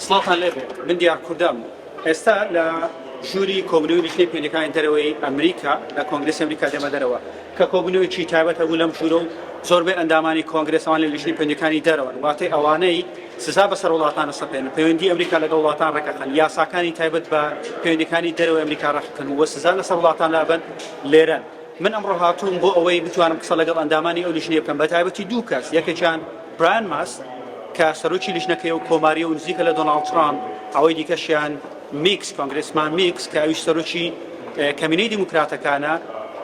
سڵاتان لێبێ من دیار کوردام ئێستا لە ژووری کۆبنەوەی لیژنەی پەیوەندیەکانی دەرەوەی ئەمریکا لە کۆنگرێسی ئەمریکا دێمە دەرەوە کە کۆبنەوەیکی تایبەتە بوو لەم ژوورە و زۆربەی ئەندامانی کۆنگرێسەوان لە لیژنەی پەیوەندیەکانی دەرەوەن واتای ئەوانەی سزا بەسەر وڵاتانە سەپێن پەیوەندی ئەمریکا لەگەڵ وڵاتان ڕێکەخەن یاساکانی تایبەت بە پەیوەندیەکانی دەرەوەی ئەمریکا ڕێکخەن و سزا لەسەر وڵاتان لابن لێرەن من ئەمڕۆ هاتووم بۆ ئەوەی بتوانم قسە لەگەڵ ئەندامانی ئەو لیژنەیە بکەم بە تایبەتی دوو کەس یەکێکیان برایان ماست کە سەرۆکی لیژنەکەی و کۆماریە و نزیکە لە دۆناڵد ترامپ ئەوەی دیکەشیان میکس کۆنگرێسمان میکس کە ئەویش سەرۆکی کەمینەی دیموکراتەکانە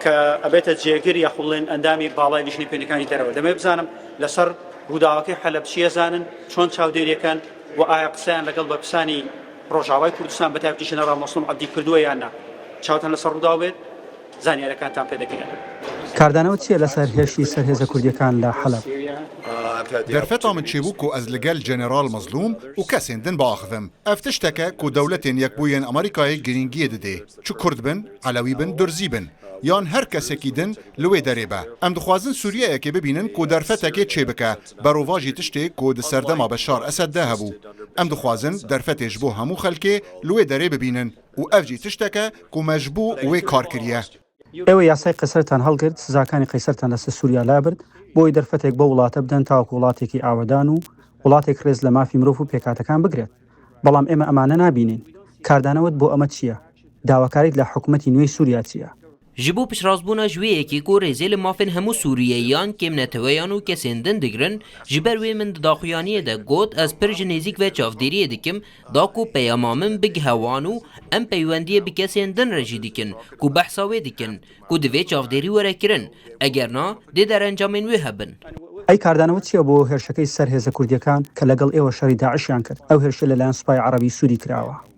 کە ئەبێتە جێگر یاخوڵێن ئەندامی باڵای لیژنەی پەیوەندیەکانی دەرەوە دەمێ بزانم لەسەر ڕووداوەکەی حەلەب چیە زانن چۆن چاودێریەکەن و ئایا قسەیان لەگەڵ بە پسانی ڕۆژاوای کوردستان بە تایبەتی ژەنەڕاڵ مەسڵوم عەبدی کردووە یان نا چاوتان لەسەر ڕووداو بێت زانیاریەکانتان پێ دەکەن کاردانەوە چییە لەسەر هێرشی سەرهێزە کوردیەکان لە حەلەب درفتا من چێبوو و ئەز لەگەل جەنەرال مەزلوم و کەسێندن باخدم ئەف تشتەکە و دەولەتێن یەکبوویەن ئەمریکای گرنگیە دەدێ چ کورد بن عەلەوی بن دورزی بن یان هەر کەسێکی دن لەوێ دەرێبە ئەم دخوازن سووریایەکێ ببینن و دەرفەتەکێ چێ بکە بەڕۆڤاژی تشتێک و دەسەردەما بەشار ئەسەددا هەبوو ئەم دخوازن دەرفەتێش بۆ هەموو خەلکێ لەوێ دەرێ ببینن و ئەفجی تشتەکە و مەژبوو وێ کارکریە ئێوە یاسای قەیسەرتان هەڵگرت سزاکانی قەیسەرتان لەسەر سووریا لابرد بۆی دەرفەتێک بە وڵاتە بدەن تاوەکو وڵاتێکی ئاوەدان و وڵاتێک ڕێز لە مافی مرۆڤ و پێکاتەکان بگرێت بەڵام ئێمە ئەمانە نابینین کاردانەوەت بۆ ئەمە چییە داواکاریت لە حکوومەتی نوێی سووریا چییە ji bo pişrasbûna jiwêyekê ku rêzê li mafên hemû Sûriyeyan kêmneteweyan û kesên din digirin ji ber wê min di daxuyaniyê de got ez pir ji nêzik ve çavdêriyê dikim da ku peyama min bigihewan û em peywendiyê bi kesên din re jî dikin ku behsa wê dikin ku divê çavdêrî were kirin eger na dê derencamên wê hebin ئەی کاردانەوە چییە بۆ هێرشەکەی سەرهێزە کوردیەکان کە لەگەڵ ئێوە شەڕی داعشیان کرد ئەو هێرشە لەلایەن سوپای عەرەبی سووری کراوە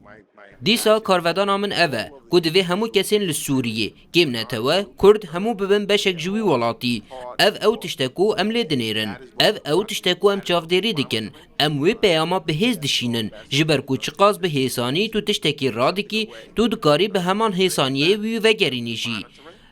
Dîsa karvedana min ev e ku divê hemû kesên li Sûriyê kêmnetewe Kurd hemû bibin beşek ji wî welatî ew tiştek ku em lê dinêrin ew tiştek ku em çavdêrî dikin em wê peyama bihêz dişînin ji ber ku çiqas bi hêsanî tu tiştekî radikî tu dikarî bi heman hêsaniyê wî vegerînî jî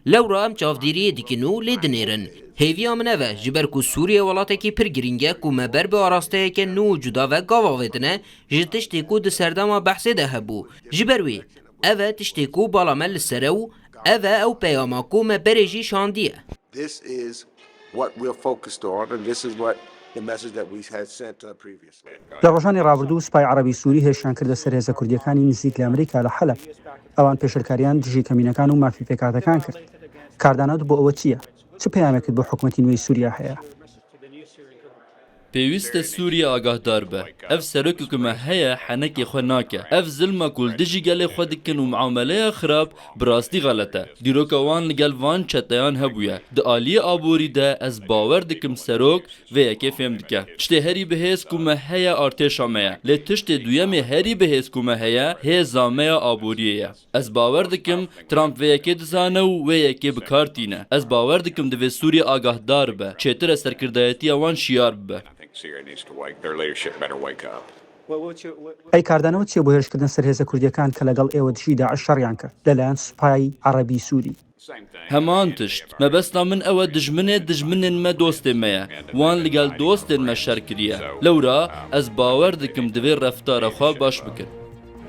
lewra em çavdêriyê dikin û lê dinêrin hêviya min ev e ji ber ku Sûriye welatekî pir giring e ku me ber bi arasteyeke nû û cuda ve gav avêtine ji tiştê ku di serdema behsê de hebû ji ber wê ev e tiştê ku bala me li ser e û ev e ew peyama ku me berê jî şandiye This is what we're focused on and this is what the message that we had sent previously. لە ڕۆژانی ڕابردوو سوپای عەرەبی سووری هێرشیان کردە سەرهێزە کوردیەکانی نزیک لە ئەمریکا لە حەلەب ئەوان پێشەرکاریان دژی کەمینەکان و مافی پێکاتەکان کرد کاردانەوت بۆ ئەوە چییە چ پەیامێکت بۆ حکوومەتی نوێی سووریا هەیە پێویستە سووریا ئاگاهدار بە ئەف سەرۆکێکمە هەیە حەنەکێ خۆ ناکە ئەف زلمە کوڵدژی گەلێ خۆ دکن و معاملەیە خراپ بڕاستی غەلەتە دیرۆکەوان لەگەڵ وان چەتەیان هەبووە di aliyê aborî de ez bawer dikim serok vê yekê fêm dike tiştê herî bihêz ku me heye artêşa me ye lê tiştê duyemê herî bihêz ku me heye hê zameya aboriyê ye ez bawer dikim Trump vê yekê dizane û wê yekê bikar tîne ez bawer dikim divê Sûriya agahdar be çêtir e serkirdayetiya wan şiyar bibe Syria needs to wake, their leadership better wake up. ئەی کاردانەوە چییە بۆ هێرشکردن سەرهێزە کوردیەکان کە لەگەڵ ئێوە دژی داعش شەڕیان کرد لەلایەن سوپای عەرەبی سووری heman tişt mebesta min ew e dijminên me dostê me ye wan li gel dostên me şer kiriye lewra ez bawer dikim divê reftara xwe baş bikin